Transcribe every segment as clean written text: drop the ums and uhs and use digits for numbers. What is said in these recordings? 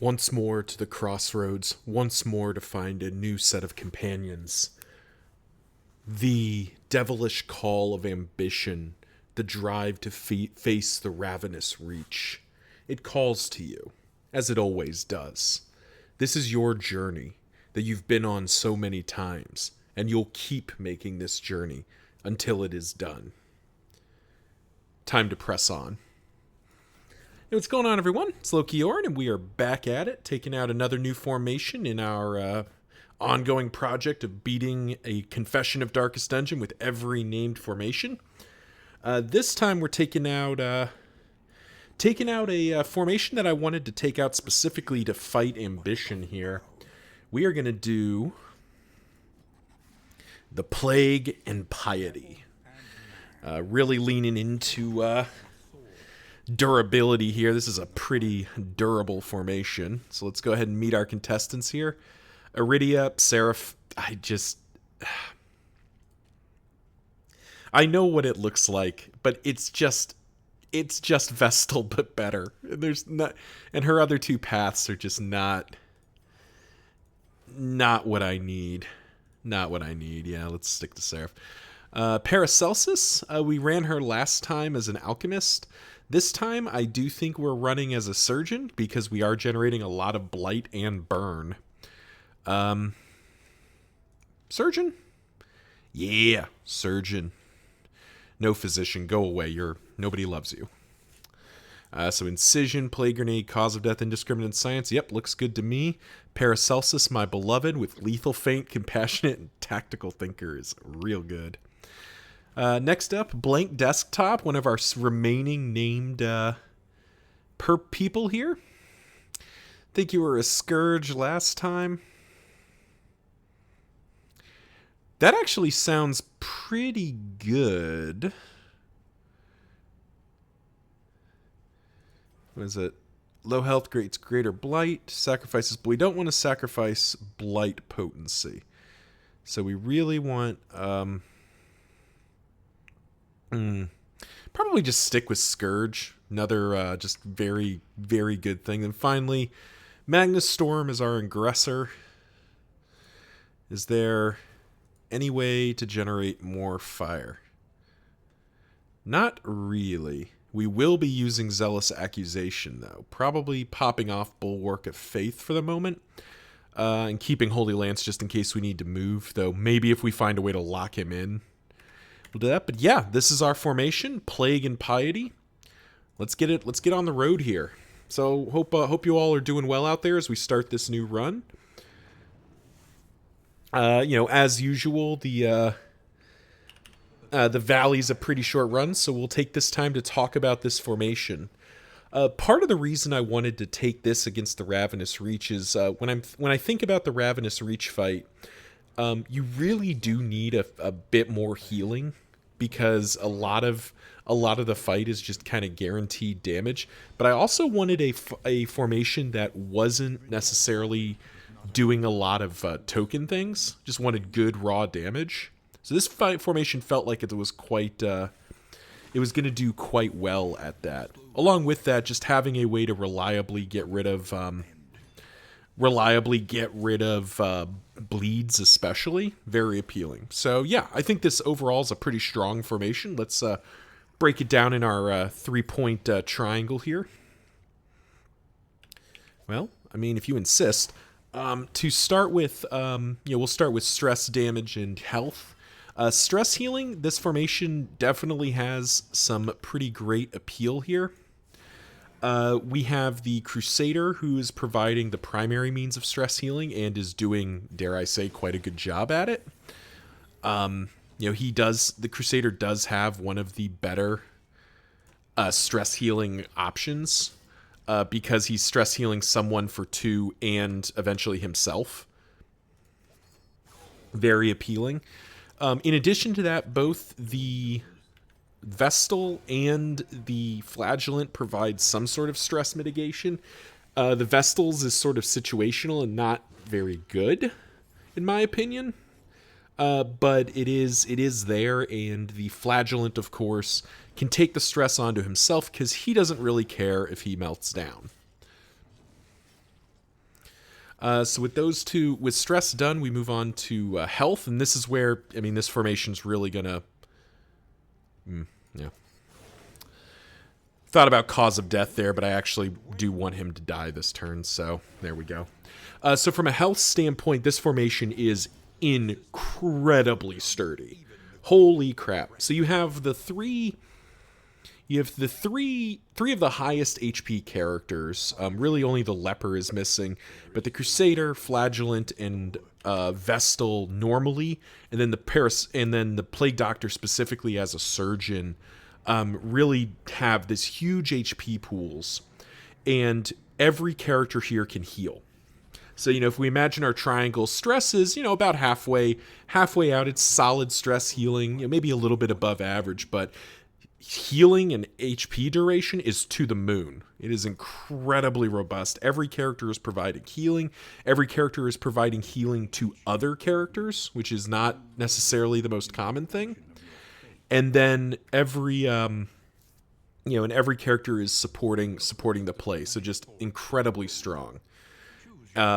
Once more to the crossroads, once more to find a new set of companions. The devilish call of ambition, the drive to face the Ravenous Reach. It calls to you, as it always does. This is your journey that you've been on so many times, and you'll keep making this journey until it is done. Time to press on. Hey, what's going on, everyone? It's Loki Orn, and we are back at it, taking out another new formation in our ongoing project of beating a Confession of Darkest Dungeon with every named formation. This time we're taking out a formation that I wanted to take out specifically to fight ambition here. We are going to do the Plague and Piety. Really leaning into durability here. This is a pretty durable formation. So let's go ahead and meet our contestants here. Iridia, Seraph, I know what it looks like, but it's just Vestal but better. And her other two paths are just not what I need. Not what I need. Yeah, let's stick to Seraph. Paracelsus, we ran her last time as an alchemist. This time, I do think we're running as a surgeon because we are generating a lot of blight and burn. Surgeon? Yeah, surgeon. No physician, go away. Nobody loves you. So incision, plague grenade, cause of death, indiscriminate science. Yep, looks good to me. Paracelsus, my beloved, with lethal feint, compassionate, and tactical thinker is real good. Next up, Blank Desktop, one of our remaining named people here. Think you were a Scourge last time. That actually sounds pretty good. What is it? Low health creates greater blight. Sacrifices, but we don't want to sacrifice blight potency. So we really want... probably just stick with Scourge. Another just very, very good thing. And finally, Magnus Storm is our aggressor. Is there any way to generate more fire? Not really. We will be using Zealous Accusation, though. Probably popping off Bulwark of Faith for the moment. And keeping Holy Lance just in case we need to move. Though maybe if we find a way to lock him in, we'll do that. But yeah, this is our formation, Plague and Piety. Let's get on the road here. So hope you all are doing well out there as we start this new run. As usual, the valley's a pretty short run, so we'll take this time to talk about this formation. Part of the reason I wanted to take this against the Ravenous Reach is when I think about the Ravenous Reach fight, you really do need a bit more healing because a lot of the fight is just kind of guaranteed damage. But I also wanted a formation that wasn't necessarily doing a lot of token things. Just wanted good raw damage. So this fight formation felt like it was quite... it was going to do quite well at that. Along with that, just having a way to reliably get rid of bleeds, especially, very appealing. So yeah, I think this overall is a pretty strong formation. Let's break it down in our 3-point triangle here. Well, I mean, if you insist. To start with, we'll start with stress, damage, and health. Stress healing, this formation definitely has some pretty great appeal here. We have the Crusader, who is providing the primary means of stress healing and is doing, dare I say, quite a good job at it. The Crusader does have one of the better stress healing options because he's stress healing someone for 2 and eventually himself. Very appealing. In addition to that, both the Vestal and the Flagellant provide some sort of stress mitigation. The Vestal's is sort of situational and not very good, in my opinion. But it is there, and the Flagellant, of course, can take the stress onto himself because he doesn't really care if he melts down. So with those two, with stress done, we move on to health, and this is where, I mean, this formation's really gonna, yeah. Thought about cause of death there, but I actually do want him to die this turn, so there we go. So from a health standpoint, this formation is incredibly sturdy. Holy crap. So you have the three of the highest HP characters. Really only the Leper is missing, but the Crusader, Flagellant, and Vestal normally, and then the Plague Doctor specifically as a surgeon, really have this huge HP pools, and every character here can heal. So, if we imagine our triangle, stress is, about halfway out. It's solid stress healing, maybe a little bit above average, but healing and HP duration is to the moon. It is incredibly robust. Every character is providing healing. Every character is providing healing to other characters, which is not necessarily the most common thing. And then every character is supporting the play. So just incredibly strong.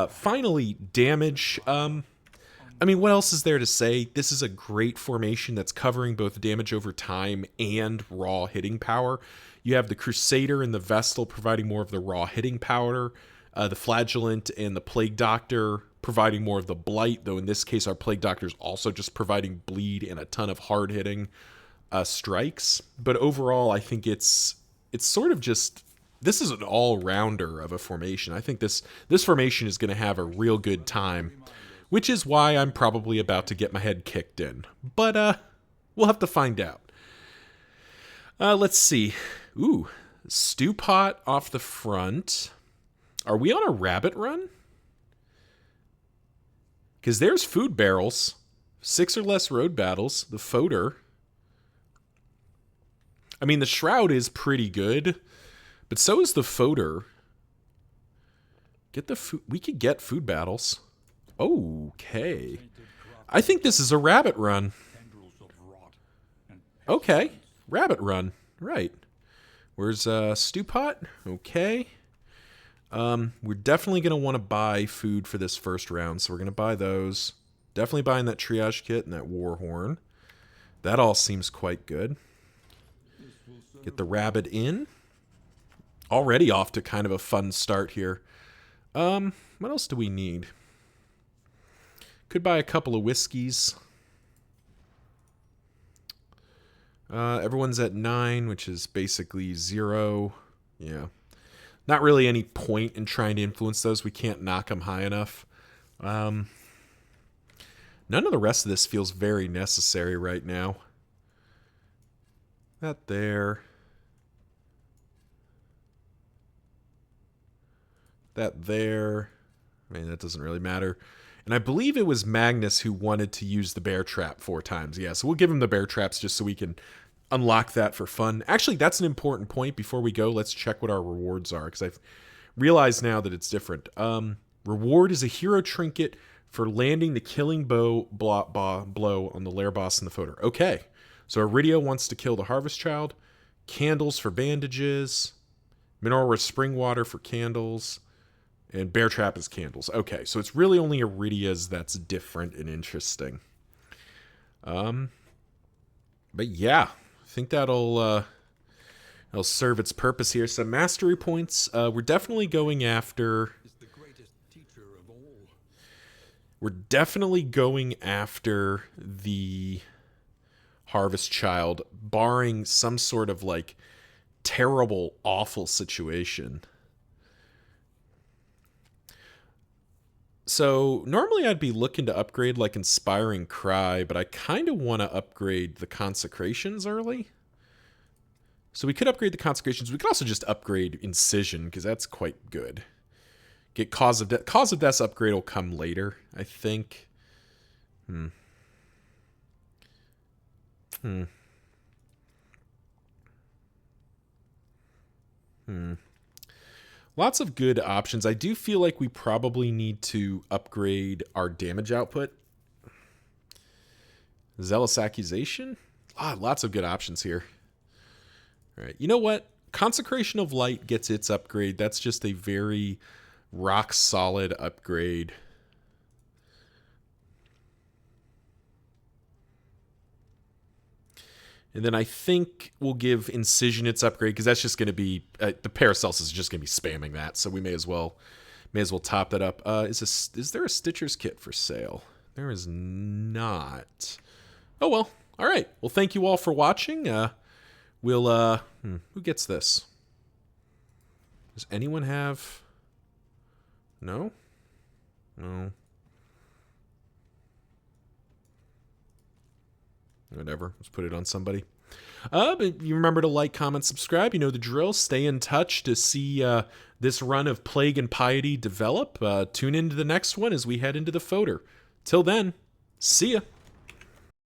Finally, damage. What else is there to say? This is a great formation that's covering both damage over time and raw hitting power. You have the Crusader and the Vestal providing more of the raw hitting power, the Flagellant and the Plague Doctor providing more of the blight, though in this case our Plague Doctor is also just providing bleed and a ton of hard hitting strikes. But overall, I think it's sort of just, this is an all-rounder of a formation. I think this formation is going to have a real good time, which is why I'm probably about to get my head kicked in. But we'll have to find out. Let's see. Ooh, stew pot off the front. Are we on a rabbit run? Because there's food barrels. 6 or less road battles. The fodder. The shroud is pretty good, but so is the fodder. Get the food. We could get food battles. Okay. I think this is a rabbit run. Okay. Rabbit run. Right. Where's stew pot? Okay. We're definitely going to want to buy food for this first round, so we're going to buy those. Definitely buying that triage kit and that war horn. That all seems quite good. Get the rabbit in. Already off to kind of a fun start here. What else do we need? Could buy a couple of whiskeys. Everyone's at 9, which is basically 0. Yeah. Not really any point in trying to influence those. We can't knock them high enough. None of the rest of this feels very necessary right now. That there. That there. That doesn't really matter. And I believe it was Magnus who wanted to use the bear trap 4 times. Yeah, so we'll give him the bear traps just so we can unlock that for fun. Actually, that's an important point. Before we go, let's check what our rewards are, because I've realized now that it's different. Reward is a hero trinket for landing the killing blow on the lair boss in the fodder. Okay, so Iridia wants to kill the harvest child. Candles for bandages. Mineral spring water for candles. And bear trap is candles. Okay, so it's really only Iridia's that's different and interesting. But yeah, I think that'll serve its purpose here. So mastery points, we're definitely going after. We're definitely going after the harvest child, barring some sort of terrible, awful situation. So normally I'd be looking to upgrade Inspiring Cry, but I kind of want to upgrade the Consecrations early. So we could upgrade the Consecrations. We could also just upgrade Incision, because that's quite good. Get Cause of Death. Cause of Death's upgrade will come later, I think. Lots of good options. I do feel like we probably need to upgrade our damage output. Zealous Accusation? Lots of good options here. All right. You know what? Consecration of Light gets its upgrade. That's just a very rock solid upgrade. And then I think we'll give Incision its upgrade, because that's just going to be the Paracelsus is just going to be spamming that, so we may as well top that up. Is there a Stitcher's kit for sale? There is not. Oh well. All right. Well, thank you all for watching. Who gets this? Does anyone have? No. No. Whatever. Let's put it on somebody. But you remember to like, comment, subscribe. You know the drill. Stay in touch to see this run of Plague and Piety develop. Tune into the next one as we head into the Foder. Till then, see ya.